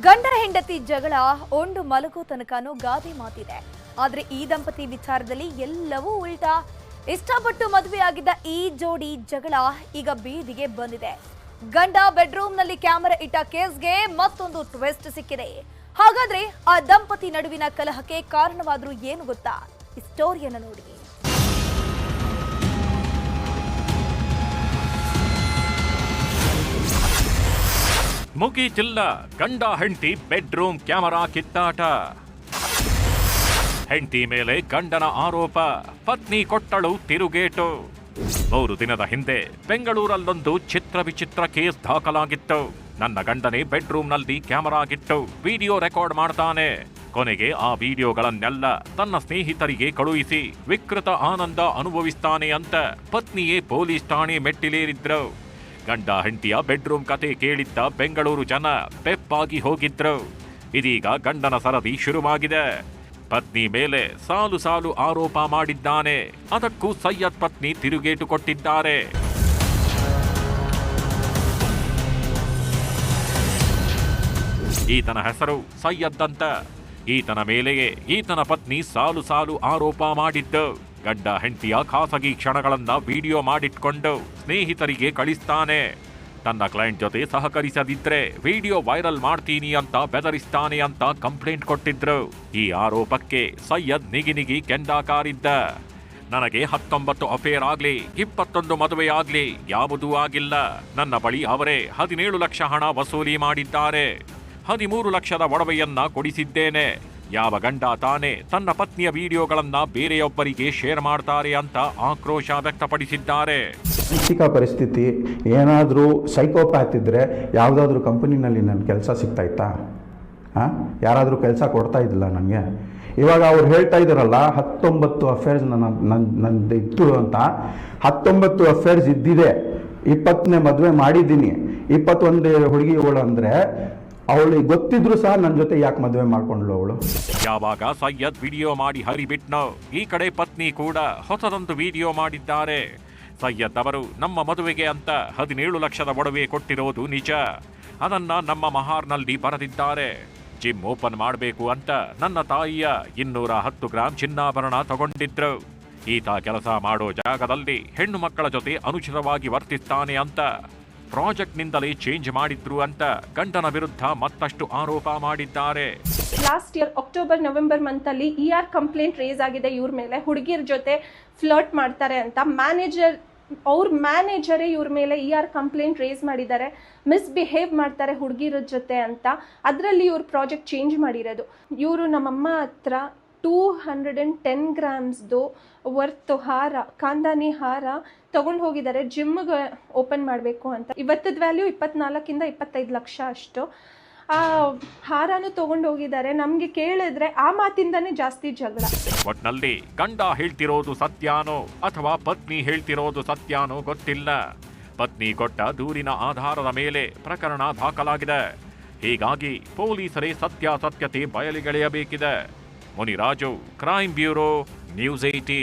ಗಂಡ ಹೆಂಡತಿ ಜಗಳ ಒಂಡು ಮಲಗೋ ತನಕನೂ ಗಾದೆ ಮಾತಿದೆ. ಆದ್ರೆ ಈ ದಂಪತಿ ವಿಚಾರದಲ್ಲಿ ಎಲ್ಲವೂ ಉಲ್ಟಾ. ಇಷ್ಟಪಟ್ಟು ಮದುವೆಯಾಗಿದ್ದ ಈ ಜೋಡಿ ಜಗಳ ಈಗ ಬೀದಿಗೆ ಬಂದಿದೆ. ಗಂಡ ಬೆಡ್ರೂಮ್ನಲ್ಲಿ ಕ್ಯಾಮೆರಾ ಇಟ್ಟ ಕೇಸ್ಗೆ ಮತ್ತೊಂದು ಟ್ವಿಸ್ಟ್ ಸಿಕ್ಕಿದೆ. ಹಾಗಾದ್ರೆ ಆ ದಂಪತಿ ನಡುವಿನ ಕಲಹಕ್ಕೆ ಕಾರಣವಾದ್ರೂ ಏನು ಗೊತ್ತಾ? ಈ ಸ್ಟೋರಿಯನ್ನು ನೋಡಿ. ಮುಗೀತಿಲ್ಲ ಗಂಡ ಹೆಂಡತಿ ಬೆಡ್ರೂಮ್ ಕ್ಯಾಮೆರಾ ಕಿತ್ತಾಟ. ಹೆಂಡತಿ ಮೇಲೆ ಗಂಡನ ಆರೋಪ, ಪತ್ನಿ ಕೊಟ್ಟಳು ತಿರುಗೇಟು. 3 ದಿನದ ಹಿಂದೆ ಬೆಂಗಳೂರಲ್ಲೊಂದು ಚಿತ್ರ ವಿಚಿತ್ರ ಕೇಸ್ ದಾಖಲಾಗಿತ್ತು. ನನ್ನ ಗಂಡನೇ ಬೆಡ್ರೂಮ್ನಲ್ಲಿ ಕ್ಯಾಮೆರಾ ಗಿಟ್ಟು ವಿಡಿಯೋ ರೆಕಾರ್ಡ್ ಮಾಡ್ತಾನೆ. ಕೊನೆಗೆ ಆ ವಿಡಿಯೋಗಳನ್ನೆಲ್ಲ ತನ್ನ ಸ್ನೇಹಿತರಿಗೆ ಕಳುಹಿಸಿ ವಿಕೃತ ಆನಂದ ಅನುಭವಿಸ್ತಾನೆ ಅಂತ ಪತ್ನಿಯೇ ಪೊಲೀಸ್ ಠಾಣೆ ಮೆಟ್ಟಿಲೇರಿದ್ರು. ಗಂಡ ಹೆಂಡತಿಯ ಬೆಡ್ರೂಮ್ ಕತೆ ಕೇಳಿದ್ದ ಬೆಂಗಳೂರು ಜನ ಪೆಪ್ಪಾಗಿ ಹೋಗಿದ್ರು. ಇದೀಗ ಗಂಡನ ಸರದಿ ಶುರುವಾಗಿದೆ. ಪತ್ನಿ ಮೇಲೆ ಸಾಲು ಸಾಲು ಆರೋಪ ಮಾಡಿದ್ದಾನೆ. ಅದಕ್ಕೂ ಸೈಯದ್ ಪತ್ನಿ ತಿರುಗೇಟು ಕೊಟ್ಟಿದ್ದಾರೆ. ಈತನ ಹೆಸರು ಸೈಯದ್ ಅಂತ. ಈತನ ಮೇಲೆಯೇ ಈತನ ಪತ್ನಿ ಸಾಲು ಸಾಲು ಆರೋಪ ಮಾಡಿದ್ದು. ಗಂಡ ಹೆಂಡತಿಯ ಖಾಸಗಿ ಕ್ಷಣಗಳನ್ನ ವಿಡಿಯೋ ಮಾಡಿಟ್ಕೊಂಡು ಸ್ನೇಹಿತರಿಗೆ ಕಳಿಸ್ತಾನೆ. ತನ್ನ ಕ್ಲೈಂಟ್ ಜೊತೆ ಸಹಕರಿಸದಿದ್ರೆ ವಿಡಿಯೋ ವೈರಲ್ ಮಾಡ್ತೀನಿ ಅಂತ ಬೆದರಿಸ್ತಾನೆ ಅಂತ ಕಂಪ್ಲೇಂಟ್ ಕೊಟ್ಟಿದ್ರು. ಈ ಆರೋಪಕ್ಕೆ ಸೈಯದ್ ನಿಗಿನಿಗಿ ಕೆಂಡಾಕಾರಿದ್ದ. ನನಗೆ 19 ಅಫೇರ್ ಆಗ್ಲಿ 21 ಮದುವೆ ಆಗ್ಲಿ ಯಾವುದೂ ಆಗಿಲ್ಲ. ನನ್ನ ಬಳಿ ಅವರೇ 17 ಲಕ್ಷ ಹಣ ವಸೂಲಿ ಮಾಡಿದ್ದಾರೆ. 13 ಲಕ್ಷದ ಒಡವೆಯನ್ನ ಕೊಡಿಸಿದ್ದೇನೆ. ಯಾವ ಗಂಡ ತಾನೇ ತನ್ನ ಪತ್ನಿಯ ವಿಡಿಯೋಗಳನ್ನ ಬೇರೆಯೊಬ್ಬರಿಗೆ ಶೇರ್ ಮಾಡ್ತಾರೆ ಅಂತ ಆಕ್ರೋಶ ವ್ಯಕ್ತಪಡಿಸಿದ್ದಾರೆ. ಆರ್ಥಿಕ ಪರಿಸ್ಥಿತಿ ಏನಾದರೂ ಸೈಕೋಪ್ಯಾತ್ ಇದ್ದರೆ ಯಾವುದಾದ್ರೂ ಕಂಪನಿನಲ್ಲಿ ನನ್ನ ಕೆಲಸ ಸಿಗ್ತಾ ಇತ್ತಾ? ಯಾರಾದರೂ ಕೆಲಸ ಕೊಡ್ತಾ ಇದ್ದಿಲ್ಲ ನನಗೆ. ಇವಾಗ ಅವ್ರು ಹೇಳ್ತಾ ಇದ್ದಾರಲ್ಲ 19 ಅಫೇರ್ಸ್ ನಂದು ಇತ್ತು ಅಂತ. 19 ಅಫೇರ್ಸ್ ಇದ್ದಿದೆ. 20ನೇ ಮದುವೆ ಮಾಡಿದ್ದೀನಿ. 21 ಹುಡುಗಿಗಳು ಅಂದರೆ ಅವಳಿಗೆ ಗೊತ್ತಿದ್ರು ಸಹ ನನ್ನ ಜೊತೆ ಯಾಕೆ ಮದುವೆ ಮಾಡ್ಕೊಂಡ್ಲು ಅವಳು? ಯಾವಾಗ ಸೈಯದ್ ವಿಡಿಯೋ ಮಾಡಿ ಹರಿಬಿಟ್ನೋ, ಈ ಕಡೆ ಪತ್ನಿ ಕೂಡ ಹೊಸದೊಂದು ವಿಡಿಯೋ ಮಾಡಿದ್ದಾರೆ. ಸೈಯದ್ ಅವರು ನಮ್ಮ ಮದುವೆಗೆ ಅಂತ 17 ಲಕ್ಷದ ಒಡವೆ ಕೊಟ್ಟಿರೋದು ನಿಜ. ಅದನ್ನ ನಮ್ಮ ಮಹಾರ್ನಲ್ಲಿ ಬರೆದಿದ್ದಾರೆ. ಜಿಮ್ ಓಪನ್ ಮಾಡಬೇಕು ಅಂತ ನನ್ನ ತಾಯಿಯ 210 ಗ್ರಾಂ ಚಿನ್ನಾಭರಣ ತಗೊಂಡಿದ್ರು. ಈತ ಕೆಲಸ ಮಾಡೋ ಜಾಗದಲ್ಲಿ ಹೆಣ್ಣು ಮಕ್ಕಳ ಜೊತೆ ಅನುಚಿತವಾಗಿ ವರ್ತಿಸ್ತಾನೆ ಅಂತ ಪ್ರಾಜೆಕ್ಟ್ನಿಂದಲೇ ಚೇಂಜ್ ಮಾಡಿದ್ರು ಅಂತ ಗಂಡನ ವಿರುದ್ಧ ಮತ್ತಷ್ಟು ಆರೋಪ ಮಾಡಿದ್ದಾರೆ. ಲಾಸ್ಟ್ ಇಯರ್ ಅಕ್ಟೋಬರ್ ನವೆಂಬರ್ ಮಂತಲ್ಲಿ ಕಂಪ್ಲೇಂಟ್ ರೇಸ್ ಆಗಿದೆ ಇವ್ರ ಮೇಲೆ. ಹುಡುಗಿಯರ ಜೊತೆ ಫ್ಲರ್ಟ್ ಮಾಡ್ತಾರೆ ಅಂತ ಅವ್ರ ಮ್ಯಾನೇಜರೇ ಇವ್ರ ಮೇಲೆ ಕಂಪ್ಲೇಂಟ್ ರೇಸ್ ಮಾಡಿದ್ದಾರೆ. ಮಿಸ್ಬಿಹೇವ್ ಮಾಡ್ತಾರೆ ಹುಡುಗಿರ ಜೊತೆ ಅಂತ. ಅದರಲ್ಲಿ ಇವ್ರ ಪ್ರಾಜೆಕ್ಟ್ ಚೇಂಜ್ ಮಾಡಿರೋದು. ಇವರು ನಮ್ಮಮ್ಮ ಹತ್ರ 210 ಗ್ರಾಮ್ಸ್ದು ವರ್ತ್ ಹಾರ, ಕಾಂದಾನಿ ಹಾರ ತಗೊಂಡು ಹೋಗಿದ್ದಾರೆ ಜಿಮ್ಗೆ ಓಪನ್ ಮಾಡಬೇಕು ಅಂತ. ಇವತ್ತದ ವ್ಯಾಲ್ಯೂ 24 ಇಂದ 25 ಲಕ್ಷ ಅಷ್ಟು. ಆ ಹಾರನೂ ತಗೊಂಡು ಹೋಗಿದ್ದಾರೆ. ನಮಗೆ ಕೇಳಿದ್ರೆ ಆ ಮಾತಿಂದಾನೇ ಜಾಸ್ತಿ ಜಗಳ. ಒಟ್ನಲ್ಲಿ ಗಂಡ ಹೇಳ್ತಿರೋದು ಸತ್ಯಾನೋ ಅಥವಾ ಪತ್ನಿ ಹೇಳ್ತಿರೋದು ಸತ್ಯಾನೋ ಗೊತ್ತಿಲ್ಲ. ಪತ್ನಿ ಕೊಟ್ಟ ದೂರಿನ ಆಧಾರದ ಮೇಲೆ ಪ್ರಕರಣ ದಾಖಲಾಗಿದೆ. ಹೀಗಾಗಿ ಪೊಲೀಸರೇ ಸತ್ಯಾಸತ್ಯತೆ ಬಯಲಿಗೆಳೆಯಬೇಕಿದೆ. Muniraju, crime bureau, news 18.